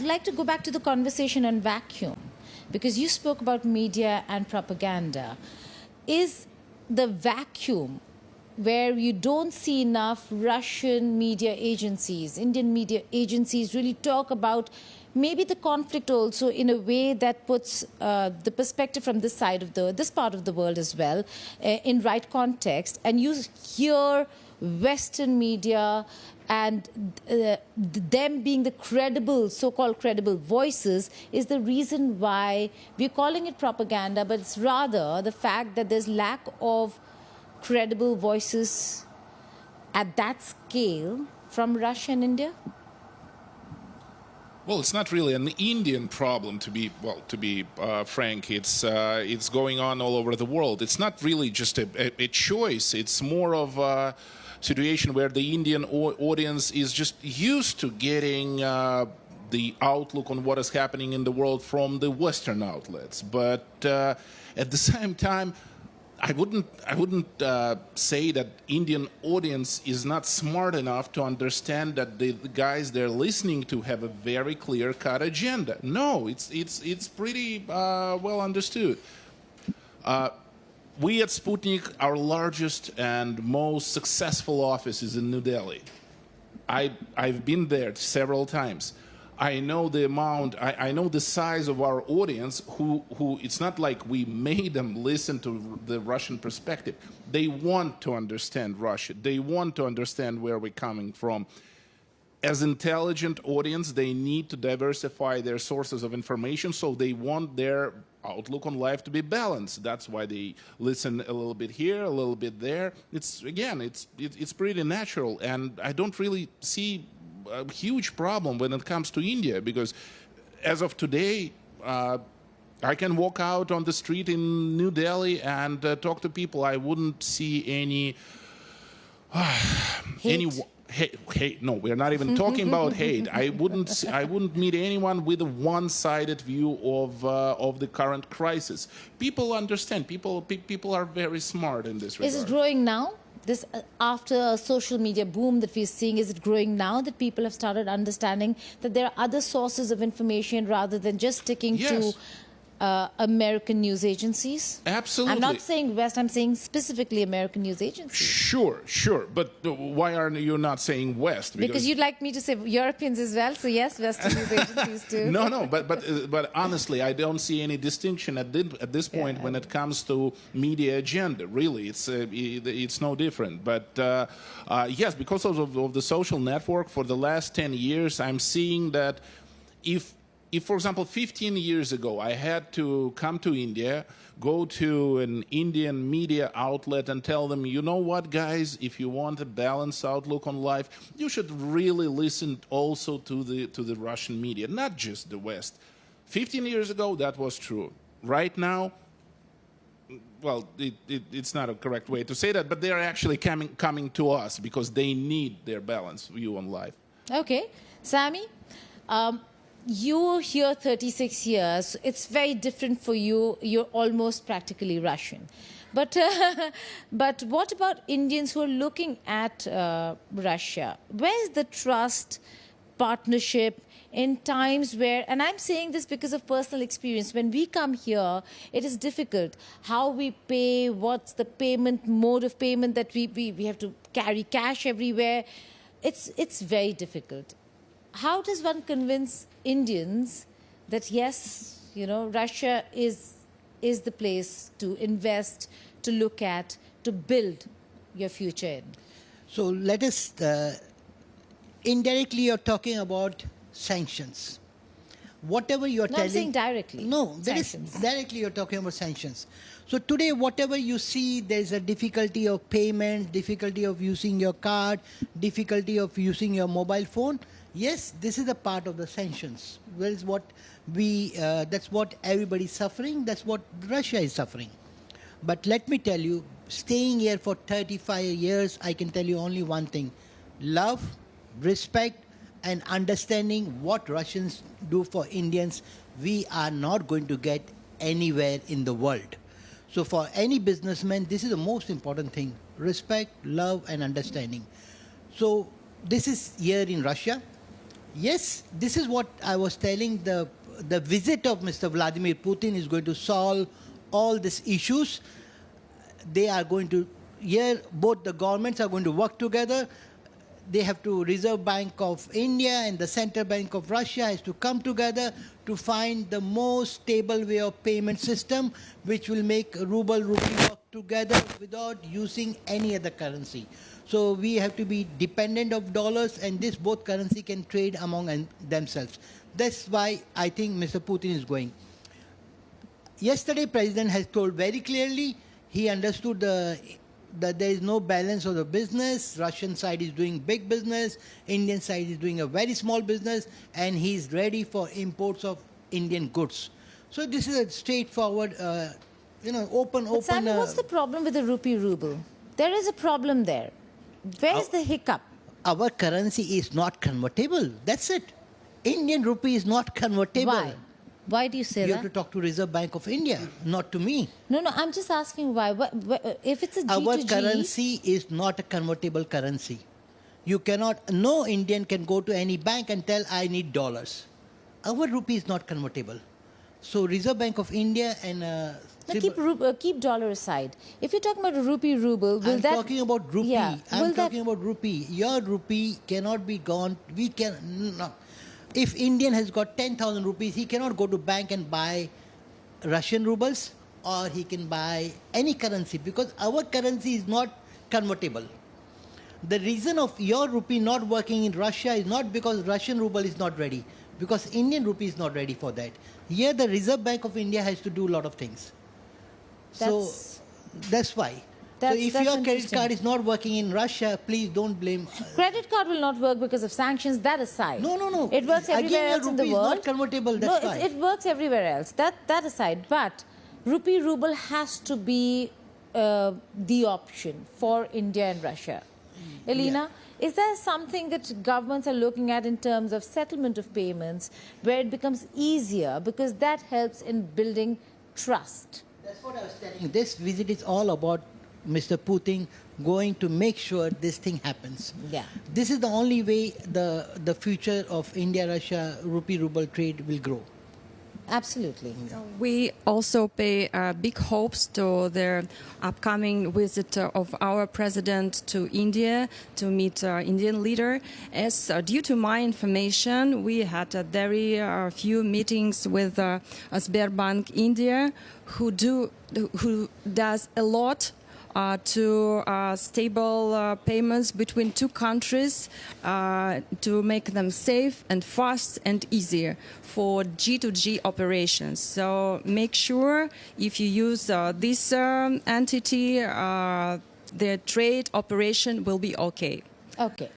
like to go back to the conversation on vacuum, because you spoke about media and propaganda. Is the vacuum where you don't see enough Russian media agencies, Indian media agencies really talk about maybe the conflict also in a way that puts the perspective from this part of the world as well in right context, and you hear Western media and them being the credible, so-called credible voices, is the reason why we're calling it propaganda, but it's rather the fact that there's lack of credible voices at that scale from Russia and India? Well, it's not really an Indian problem, to be frank. It's going on all over the world. It's not really just a choice. It's more of a situation where the Indian audience is just used to getting the outlook on what is happening in the world from the Western outlets. But at the same time, I wouldn't say that Indian audience is not smart enough to understand that the guys they're listening to have a very clear-cut agenda. No, it's pretty well understood. We at Sputnik, our largest and most successful office is in New Delhi. I've been there several times. I know the amount, I know the size of our audience who it's not like we made them listen to the Russian perspective. They want to understand Russia. They want to understand where we're coming from. As intelligent audience, they need to diversify their sources of information, so they want their outlook on life to be balanced. That's why they listen a little bit here, a little bit there. It's pretty natural, and I don't really see a huge problem when it comes to India, because as of today, I can walk out on the street in New Delhi and talk to people. I wouldn't see any hate. No, we're not even talking about hate. I wouldn't meet anyone with a one-sided view of the current crisis. People understand. People are very smart in this regard. Is it growing now? This after a social media boom that we're seeing, is it growing now that people have started understanding that there are other sources of information rather than just sticking to American news agencies? Absolutely. I'm not saying West, I'm saying specifically American news agencies. Sure. But why are you not saying West? Because you'd like me to say Europeans as well, so yes, Western news agencies too. No, but honestly, I don't see any distinction at this point when it comes to media agenda. Really, it's no different. But yes, because of the social network for the last 10 years, I'm seeing that if, for example, 15 years ago, I had to come to India, go to an Indian media outlet and tell them, you know what, guys, if you want a balanced outlook on life, you should really listen also to the Russian media, not just the West. 15 years ago, that was true. Right now, well, it's not a correct way to say that, but they are actually coming to us because they need their balanced view on life. Okay. Sammy? You're here 36 years. It's very different for you. You're almost practically Russian. But what about Indians who are looking at Russia? Where's the trust, partnership in times where, and I'm saying this because of personal experience, when we come here, it is difficult. How we pay, what's the payment, mode of payment that we have to carry cash everywhere. It's very difficult. How does one convince Indians that yes, you know, Russia is the place to invest, to look at, to build your future in? So let us, indirectly you're talking about sanctions. Whatever you're telling... I'm saying directly. No, directly you're talking about sanctions. So today, whatever you see, there's a difficulty of payment, difficulty of using your card, difficulty of using your mobile phone. Yes, this is a part of the sanctions. Well, it's what that's what everybody's suffering. That's what Russia is suffering. But let me tell you, staying here for 35 years, I can tell you only one thing. Love, respect, and understanding what Russians do for Indians, we are not going to get anywhere in the world. So for any businessman, this is the most important thing. Respect, love, and understanding. So this is here in Russia. Yes, this is what I was telling. The visit of Mr. Vladimir Putin is going to solve all these issues. They are going to, here, both the governments are going to work together. They have to, Reserve Bank of India and the Central Bank of Russia has to come together to find the most stable way of payment system, which will make ruble rupee work together without using any other currency. So we have to be dependent of dollars, and this both currency can trade among themselves. That's why I think Mr. Putin is going. Yesterday, President has told very clearly he understood that there is no balance of the business. Russian side is doing big business, Indian side is doing a very small business, and he is ready for imports of Indian goods. So this is a straightforward, open. But Samuel, what's the problem with the Rupee-Rouble? There is a problem there. Where is the hiccup? Our currency is not convertible. That's it. Indian rupee is not convertible. Why? Why do you say that? You have to talk to Reserve Bank of India, not to me. No, I'm just asking why. If it's a G2G... Our currency is not a convertible currency. You cannot, no Indian can go to any bank and tell, I need dollars. Our rupee is not convertible. So Reserve Bank of India and... keep dollar aside. If you're talking about a Rupee-Rouble, will I'm talking about rupee. Yeah, I'm talking about rupee. Your rupee cannot be gone. We can... No. If Indian has got 10,000 rupees, he cannot go to bank and buy Russian rubles, or he can buy any currency, because our currency is not convertible. The reason of your rupee not working in Russia is not because Russian ruble is not ready, because Indian rupee is not ready for that. Here the Reserve Bank of India has to do a lot of things. So that's why. So if your credit card is not working in Russia, please don't blame. Credit card will not work because of sanctions. That aside. No. It works everywhere else in the world. Is not convertible. That's why. It works everywhere else. That aside. But Rupee-Rouble has to be the option for India and Russia. Elena, is there something that governments are looking at in terms of settlement of payments where it becomes easier, because that helps in building trust? That's what I was telling you. This visit is all about Mr. Putin going to make sure this thing happens. Yeah. This is the only way the future of India-Russia Rupee-Ruble trade will grow. Absolutely. We also pay big hopes to the upcoming visit of our president to India to meet Indian leader. As due to my information, we had very few meetings with Sberbank India, who does a lot to stable payments between two countries to make them safe and fast and easier for G2G operations. So make sure if you use this entity, the trade operation will be okay. Okay.